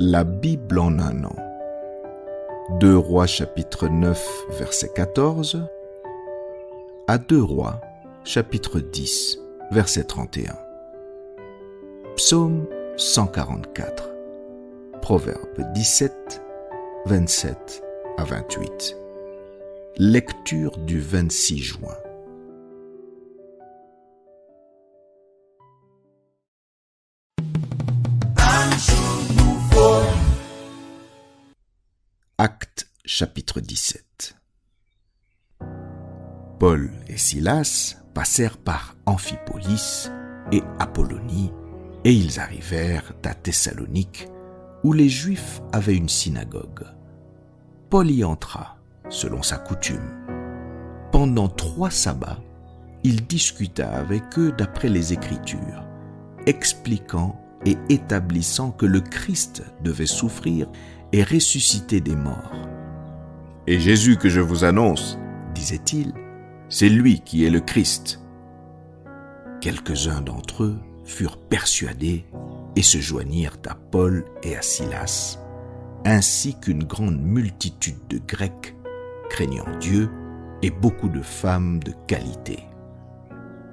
La Bible en un an. 2 Rois chapitre 9 verset 14 à 2 Rois chapitre 10 verset 31. Psaume 144. Proverbe 17 27 à 28. Lecture du 26 juin. Actes chapitre 17. Paul et Silas passèrent par Amphipolis et Apollonie, et ils arrivèrent à Thessalonique, où les Juifs avaient une synagogue. Paul y entra, selon sa coutume. Pendant 3 sabbats, il discuta avec eux d'après les Écritures, expliquant et établissant que le Christ devait souffrir et ressusciter des morts. « Et Jésus que je vous annonce, disait-il, c'est lui qui est le Christ. » Quelques-uns d'entre eux furent persuadés et se joignirent à Paul et à Silas, ainsi qu'une grande multitude de Grecs craignant Dieu et beaucoup de femmes de qualité.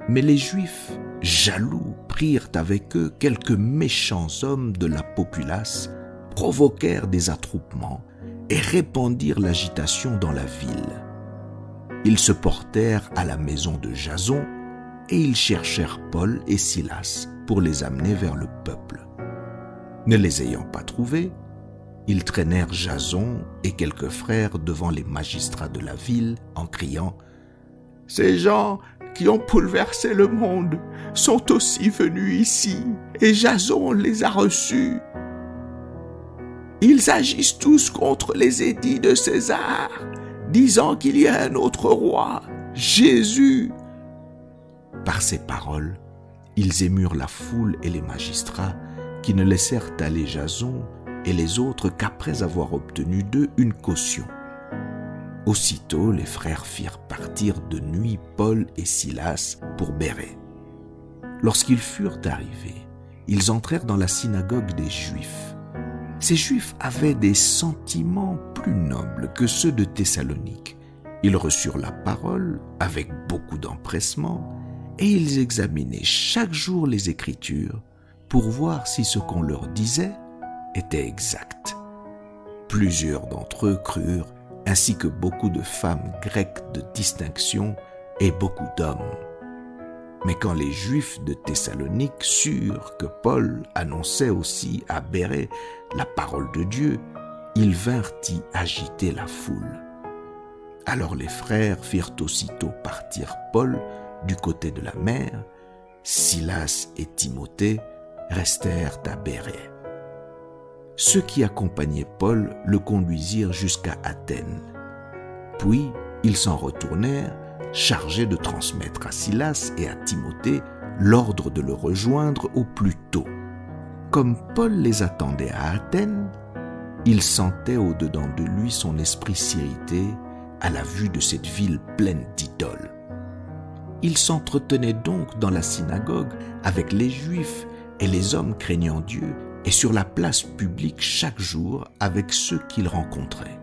Mais les Juifs, jaloux, prirent avec eux quelques méchants hommes de la populace, provoquèrent des attroupements et répandirent l'agitation dans la ville. Ils se portèrent à la maison de Jason et ils cherchèrent Paul et Silas pour les amener vers le peuple. Ne les ayant pas trouvés, ils traînèrent Jason et quelques frères devant les magistrats de la ville en criant « Ces gens qui ont bouleversé le monde sont aussi venus ici et Jason les a reçus. Ils agissent tous contre les édits de César, disant qu'il y a un autre roi, Jésus. » Par ces paroles, ils émurent la foule et les magistrats qui ne laissèrent aller Jason et les autres qu'après avoir obtenu d'eux une caution. Aussitôt, les frères firent partir de nuit Paul et Silas pour Bérée. Lorsqu'ils furent arrivés, ils entrèrent dans la synagogue des Juifs. Ces Juifs avaient des sentiments plus nobles que ceux de Thessalonique. Ils reçurent la parole avec beaucoup d'empressement et ils examinaient chaque jour les Écritures pour voir si ce qu'on leur disait était exact. Plusieurs d'entre eux crurent, ainsi que beaucoup de femmes grecques de distinction et beaucoup d'hommes. Mais quand les Juifs de Thessalonique surent que Paul annonçait aussi à Bérée la parole de Dieu, ils vinrent y agiter la foule. Alors les frères firent aussitôt partir Paul du côté de la mer. Silas et Timothée restèrent à Bérée. Ceux qui accompagnaient Paul le conduisirent jusqu'à Athènes. Puis ils s'en retournèrent, chargés de transmettre à Silas et à Timothée l'ordre de le rejoindre au plus tôt. Comme Paul les attendait à Athènes, il sentait au-dedans de lui son esprit s'irriter à la vue de cette ville pleine d'idoles. Il s'entretenait donc dans la synagogue avec les Juifs et les hommes craignant Dieu et sur la place publique chaque jour avec ceux qu'il rencontrait.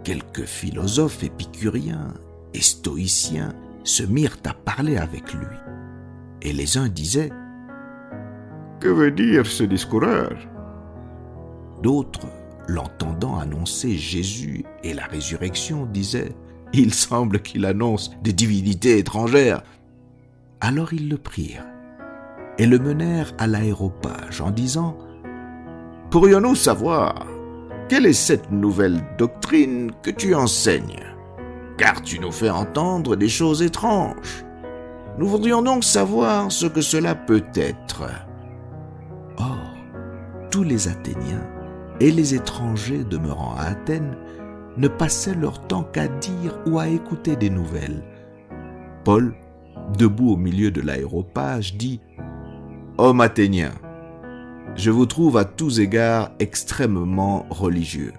Quelques philosophes épicuriens et stoïciens se mirent à parler avec lui. Et les uns disaient « Que veut dire ce discoureur ?» D'autres, l'entendant annoncer Jésus et la résurrection, disaient « Il semble qu'il annonce des divinités étrangères. » Alors ils le prirent et le menèrent à l'aréopage en disant « Pourrions-nous savoir quelle est cette nouvelle doctrine que tu enseignes ? Car tu nous fais entendre des choses étranges. Nous voudrions donc savoir ce que cela peut être. » Or, tous les Athéniens et les étrangers demeurant à Athènes ne passaient leur temps qu'à dire ou à écouter des nouvelles. Paul, debout au milieu de l'aréopage, dit « Hommes athéniens, je vous trouve à tous égards extrêmement religieux,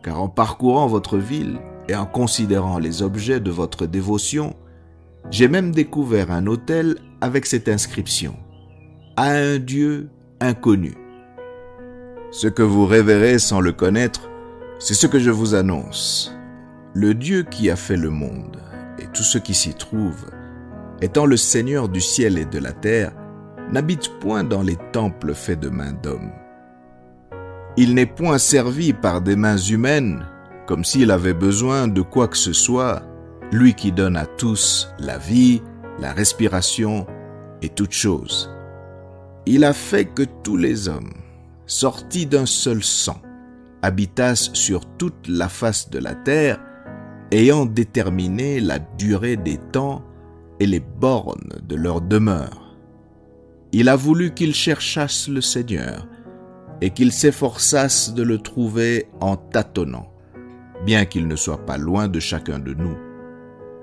car en parcourant votre ville et en considérant les objets de votre dévotion, j'ai même découvert un autel avec cette inscription : à un Dieu inconnu. Ce que vous révérez sans le connaître, c'est ce que je vous annonce. Le Dieu qui a fait le monde et tout ce qui s'y trouve, étant le Seigneur du ciel et de la terre, n'habite point dans les temples faits de mains d'hommes. Il n'est point servi par des mains humaines, comme s'il avait besoin de quoi que ce soit, lui qui donne à tous la vie, la respiration et toutes choses. Il a fait que tous les hommes, sortis d'un seul sang, habitassent sur toute la face de la terre, ayant déterminé la durée des temps et les bornes de leur demeure. Il a voulu qu'ils cherchassent le Seigneur et qu'ils s'efforçassent de le trouver en tâtonnant, bien qu'il ne soit pas loin de chacun de nous.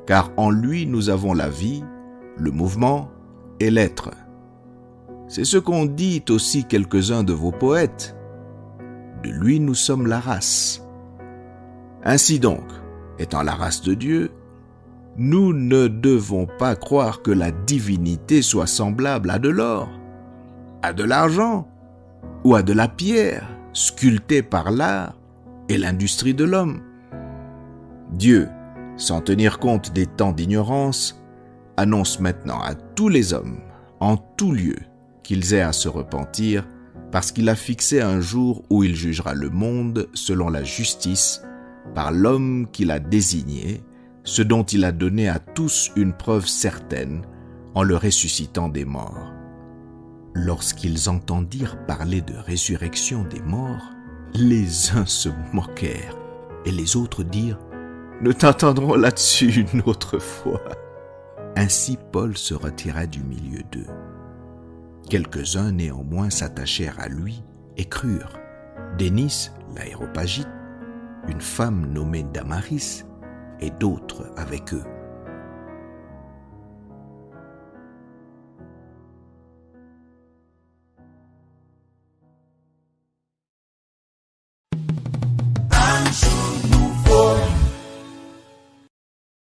Car en lui nous avons la vie, le mouvement et l'être. C'est ce qu'ont dit aussi quelques-uns de vos poètes. De lui nous sommes la race. Ainsi donc, étant la race de Dieu, nous ne devons pas croire que la divinité soit semblable à de l'or, à de l'argent ou à de la pierre sculptée par l'art et l'industrie de l'homme. Dieu, sans tenir compte des temps d'ignorance, annonce maintenant à tous les hommes, en tout lieu, qu'ils aient à se repentir, parce qu'il a fixé un jour où il jugera le monde selon la justice, par l'homme qu'il a désigné, ce dont il a donné à tous une preuve certaine, en le ressuscitant des morts. Lorsqu'ils entendirent parler de résurrection des morts, les uns se moquèrent, et les autres dirent « Nous t'entendrons là-dessus une autre fois. » Ainsi Paul se retira du milieu d'eux. Quelques-uns néanmoins s'attachèrent à lui et crurent. Dénis, l'Aréopagite, une femme nommée Damaris, et d'autres avec eux. I'm sure.